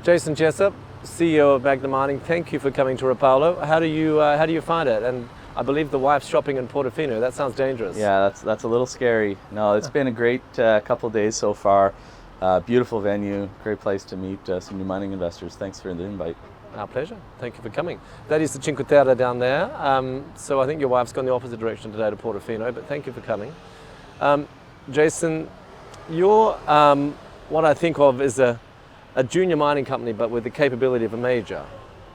Jason Jessup, CEO of Magna Mining. Thank you for coming to Rapallo. How do you find it? And I believe the wife's shopping in Portofino. That sounds dangerous. Yeah, that's a little scary. No, it's been a great couple of days so far. Beautiful venue, great place to meet some new mining investors. Thanks for the invite. Our pleasure. Thank you for coming. That is the Cinque Terre down there. So I think your wife's gone the opposite direction today to Portofino, but thank you for coming. Jason, you're what I think of as a junior mining company, but with the capability of a major,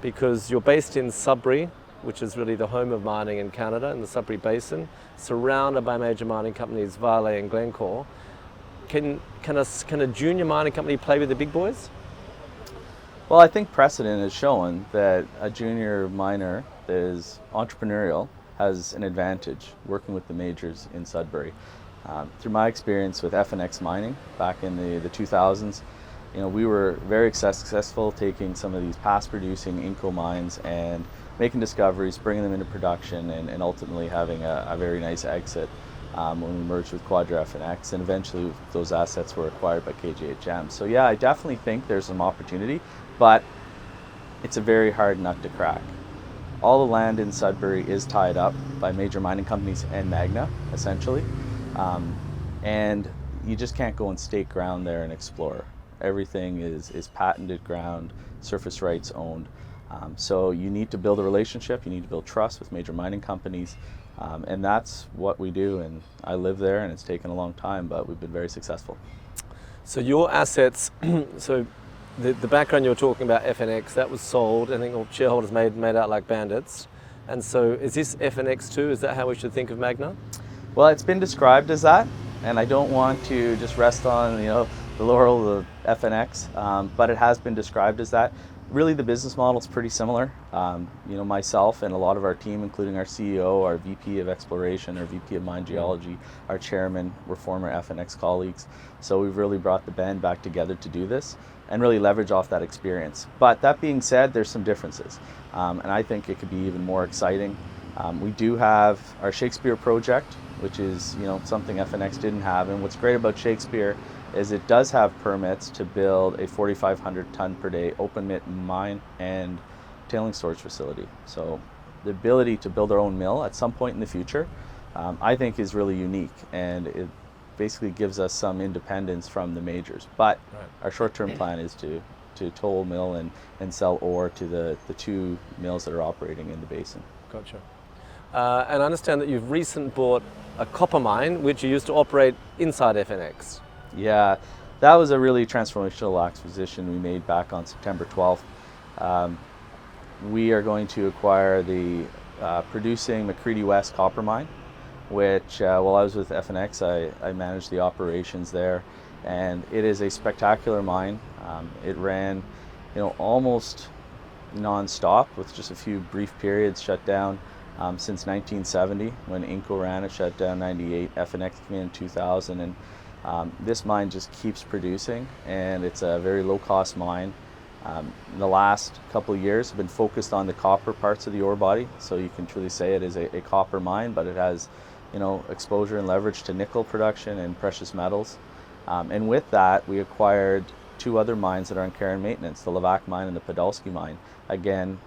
because you're based in Sudbury, which is really the home of mining in Canada, in the Sudbury Basin, surrounded by major mining companies, Vale and Glencore. Can a junior mining company play with the big boys? Well, I think precedent has shown that a junior miner that is entrepreneurial has an advantage working with the majors in Sudbury. Through my experience with FNX Mining back in the 2000s, we were very successful taking some of these past producing Inco mines and making discoveries, bringing them into production, and ultimately having a very nice exit when we merged with Quadra FNX, and eventually those assets were acquired by KGHM. So yeah, I definitely think there's some opportunity, but it's a very hard nut to crack. All the land in Sudbury is tied up by major mining companies and Magna, essentially, and you just can't go and stake ground there and explore. Everything is patented ground, surface rights owned. So you need to build a relationship, you need to build trust with major mining companies, and that's what we do. And I live there, and it's taken a long time, but we've been very successful. So your assets, so the background you were talking about, FNX, that was sold. I think all shareholders made out like bandits. And so is this FNX too? Is that how we should think of Magna? Well, it's been described as that, and I don't want to just rest on the laurel of FNX, but it has been described as that. Really, the business model is pretty similar. Myself and a lot of our team, including our CEO, our VP of Exploration, our VP of Mine Geology, our chairman, were former FNX colleagues. So we've really brought the band back together to do this and really leverage off that experience. But that being said, there's some differences, and I think it could be even more exciting. We do have our Shakespeare project, which is something FNX didn't have. And what's great about Shakespeare is it does have permits to build a 4,500 ton per day open pit mine and tailing storage facility. So the ability to build our own mill at some point in the future, I think is really unique, and it basically gives us some independence from the majors. But our short-term plan is to toll mill and sell ore to the two mills that are operating in the basin. Gotcha. And I understand that you've recently bought a copper mine, which you used to operate inside FNX. Yeah, that was a really transformational acquisition we made back on September 12th. We are going to acquire the producing McCreedy West copper mine, which while I was with FNX, I managed the operations there, and it is a spectacular mine. It ran, almost non-stop with just a few brief periods shut down. Since 1970, when Inco ran it, shut down 98, FNX came in 2000, and this mine just keeps producing, and it's a very low-cost mine. In the last couple of years, have been focused on the copper parts of the ore body, so you can truly say it is a copper mine, but it has exposure and leverage to nickel production and precious metals. And with that, we acquired two other mines that are on care and maintenance, the Levack mine and the Podolsky mine. Again,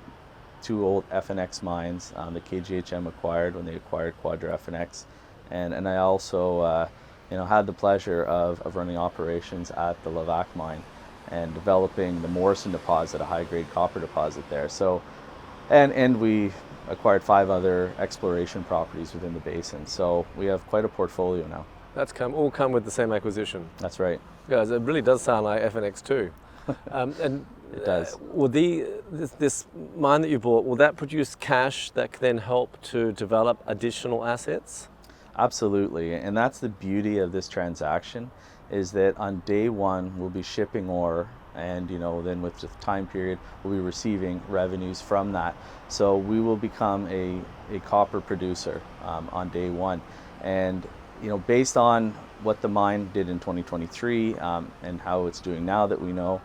two old FNX mines that KGHM acquired when they acquired Quadra FNX, and I also had the pleasure of running operations at the Levack mine and developing the Morrison deposit, a high-grade copper deposit there. So, and we acquired 5 other exploration properties within the basin. So we have quite a portfolio now. That's all come with the same acquisition. That's right. Yeah, it really does sound like FNX too. And it does. Will this mine that you bought, will that produce cash that can then help to develop additional assets? Absolutely, and that's the beauty of this transaction, is that on day one we'll be shipping ore, and then with the time period we'll be receiving revenues from that. So we will become a copper producer on day one, and based on what the mine did in 2023 and how it's doing now that we know,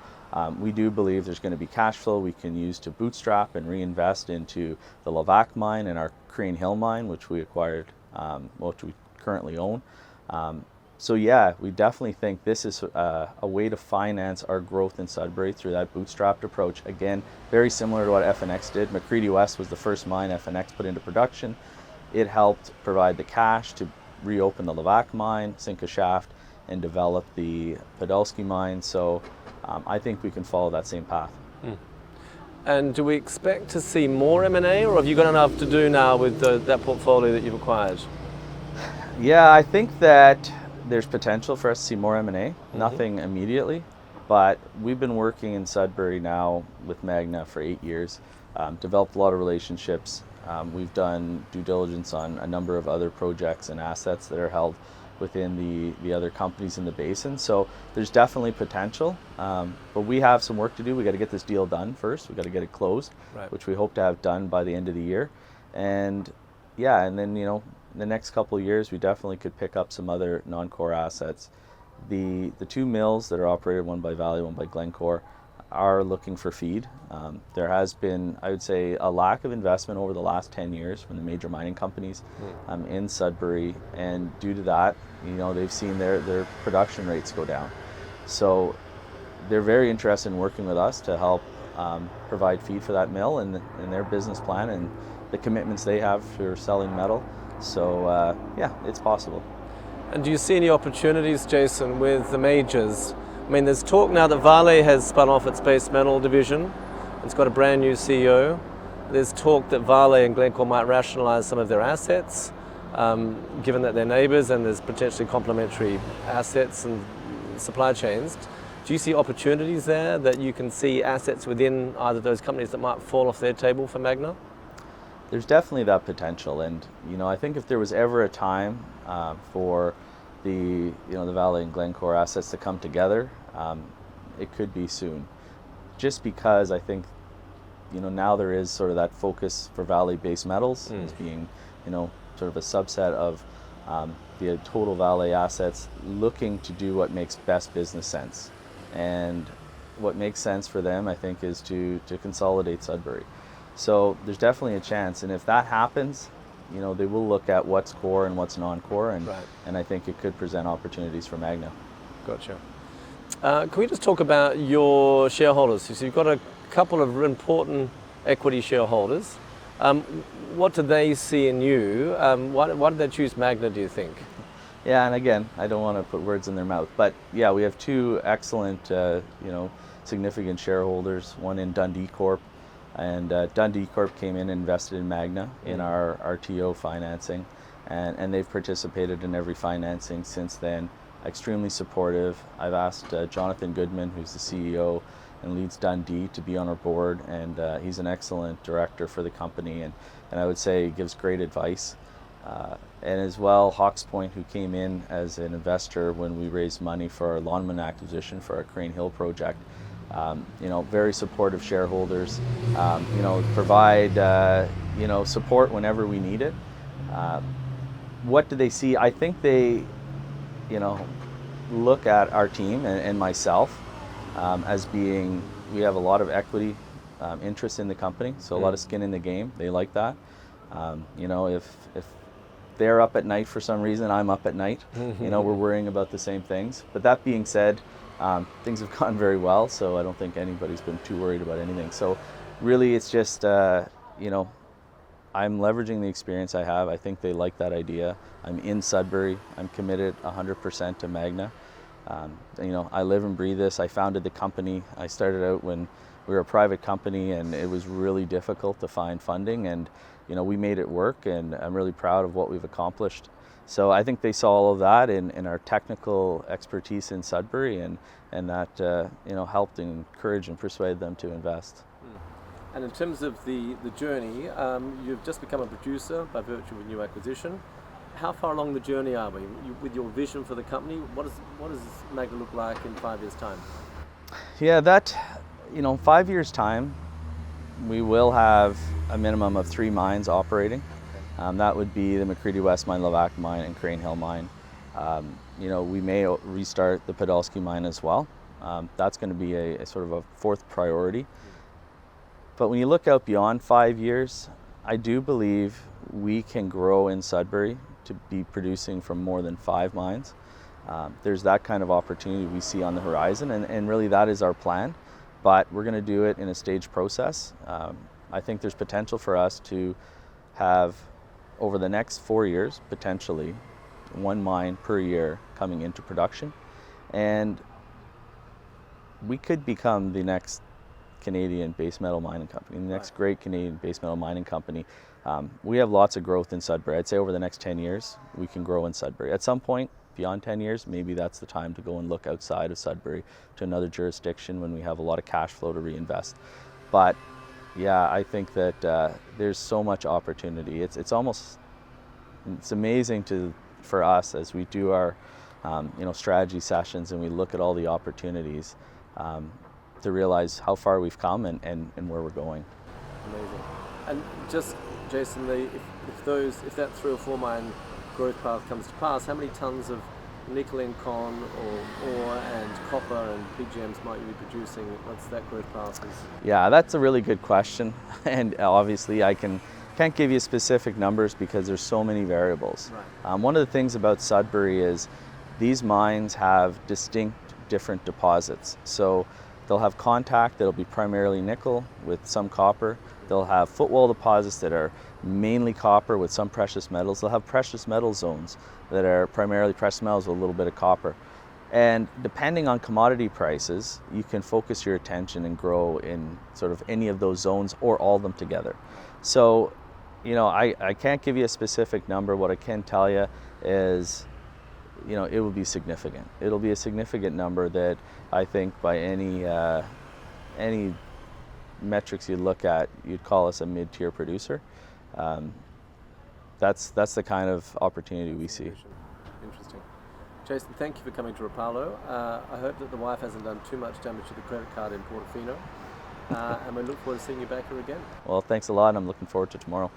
we do believe there's going to be cash flow we can use to bootstrap and reinvest into the Levack mine and our Crane Hill mine, which we acquired, which we currently own. So yeah, we definitely think this is a way to finance our growth in Sudbury through that bootstrapped approach. Again, very similar to what FNX did. McCready West was the first mine FNX put into production. It helped provide the cash to reopen the Levack mine, sink a shaft, and develop the Podolsky mine. So I think we can follow that same path. And do we expect to see more M&A, or have you got enough to do now with that portfolio that you've acquired? Yeah, I think that there's potential for us to see more M&A, nothing immediately, but we've been working in Sudbury now with Magna for 8 years, developed a lot of relationships. We've done due diligence on a number of other projects and assets that are held within the other companies in the basin. So there's definitely potential, but we have some work to do. We got to get this deal done first. We got to get it closed, right, which we hope to have done by the end of the year. And yeah, and then, you know, in the next couple of years, we definitely could pick up some other non-core assets. The two mills that are operated, one by Vale, one by Glencore, are looking for feed. There has been, I would say, a lack of investment over the last 10 years from the major mining companies in Sudbury, and due to that, you know, they've seen their production rates go down. So they're very interested in working with us to help provide feed for that mill and their business plan and the commitments they have for selling metal. So yeah, it's possible. And do you see any opportunities, Jason, with the majors? I mean, there's talk now that Vale has spun off its base metal division. It's got a brand new CEO. There's talk that Vale and Glencore might rationalize some of their assets, given that they're neighbors and there's potentially complementary assets and supply chains. Do you see opportunities there, that you can see assets within either of those companies that might fall off their table for Magna? There's definitely that potential, and you know, I think if there was ever a time for the Vale and Glencore assets to come together, it could be soon. Just because I think, you know, now there is sort of that focus for Vale base metals as being, you know, sort of a subset of the total Vale assets, looking to do what makes best business sense. And what makes sense for them, I think, is to consolidate Sudbury. So there's definitely a chance, and if that happens, you know, they will look at what's core and what's non-core, and right, and I think it could present opportunities for Magna. Gotcha. Can we just talk about your shareholders? So you've got a couple of important equity shareholders. What do they see in you? Why did they choose Magna, do you think? Yeah, and again, I don't want to put words in their mouth, but yeah, we have two excellent, significant shareholders. One in Dundee Corp, and Dundee Corp came in and invested in Magna in our RTO financing, and they've participated in every financing since then. Extremely supportive. I've asked Jonathan Goodman, who's the CEO and leads Dundee, to be on our board, and he's an excellent director for the company, and I would say he gives great advice. And as well, Hawks Point, who came in as an investor when we raised money for our Lonman acquisition for our Crane Hill project. Very supportive shareholders, provide, support whenever we need it. What do they see? I think they, look at our team and myself as being, we have a lot of equity interest in the company, so a lot of skin in the game. They like that. If they're up at night for some reason, I'm up at night. We're worrying about the same things. But that being said, things have gone very well, so I don't think anybody's been too worried about anything. So really, it's just, I'm leveraging the experience I have. I think they like that idea. I'm in Sudbury. I'm committed 100% to Magna. I live and breathe this. I founded the company. I started out when we were a private company, and it was really difficult to find funding, and we made it work, and I'm really proud of what we've accomplished. So I think they saw all of that in our technical expertise in Sudbury, and that helped encourage and persuade them to invest. And in terms of the journey, you've just become a producer by virtue of a new acquisition. How far along the journey are we? With your vision for the company, what does Magna look like in 5 years' time? Yeah, 5 years' time, we will have a minimum of 3 mines operating. That would be the McCready West mine, Levack mine, and Crane Hill mine. We may restart the Podolsky mine as well. That's going to be a sort of a fourth priority. But when you look out beyond 5 years, I do believe we can grow in Sudbury to be producing from more than 5 mines. There's that kind of opportunity we see on the horizon, and really that is our plan. But we're going to do it in a staged process. I think there's potential for us to have, over the next 4 years, potentially, 1 mine per year coming into production. And we could become the next Canadian base metal mining company, the next great Canadian base metal mining company. We have lots of growth in Sudbury. I'd say over the next 10 years, we can grow in Sudbury. At some point, beyond 10 years, maybe that's the time to go and look outside of Sudbury to another jurisdiction when we have a lot of cash flow to reinvest. But yeah, I think that there's so much opportunity. It's amazing for us as we do our strategy sessions and we look at all the opportunities to realize how far we've come and where we're going. Amazing. And just, Jason, if that 3 or 4 mine growth path comes to pass, how many tons of nickel and con or ore and copper and PGMs might you be producing once that growth path is? Yeah, that's a really good question. And obviously I can't give you specific numbers because there's so many variables. Right. One of the things about Sudbury is these mines have distinct different deposits. So they'll have contact that'll be primarily nickel with some copper. They'll have footwall deposits that are mainly copper with some precious metals. They'll have precious metal zones that are primarily precious metals with a little bit of copper. And depending on commodity prices, you can focus your attention and grow in sort of any of those zones or all of them together. So, I can't give you a specific number. What I can tell you is, it will be significant. It'll be a significant number that I think by any metrics you look at, you'd call us a mid-tier producer. That's the kind of opportunity we see. Interesting. Jason, thank you for coming to Rapallo. I hope that the wife hasn't done too much damage to the credit card in Portofino. And we look forward to seeing you back here again. Well, thanks a lot. I'm looking forward to tomorrow.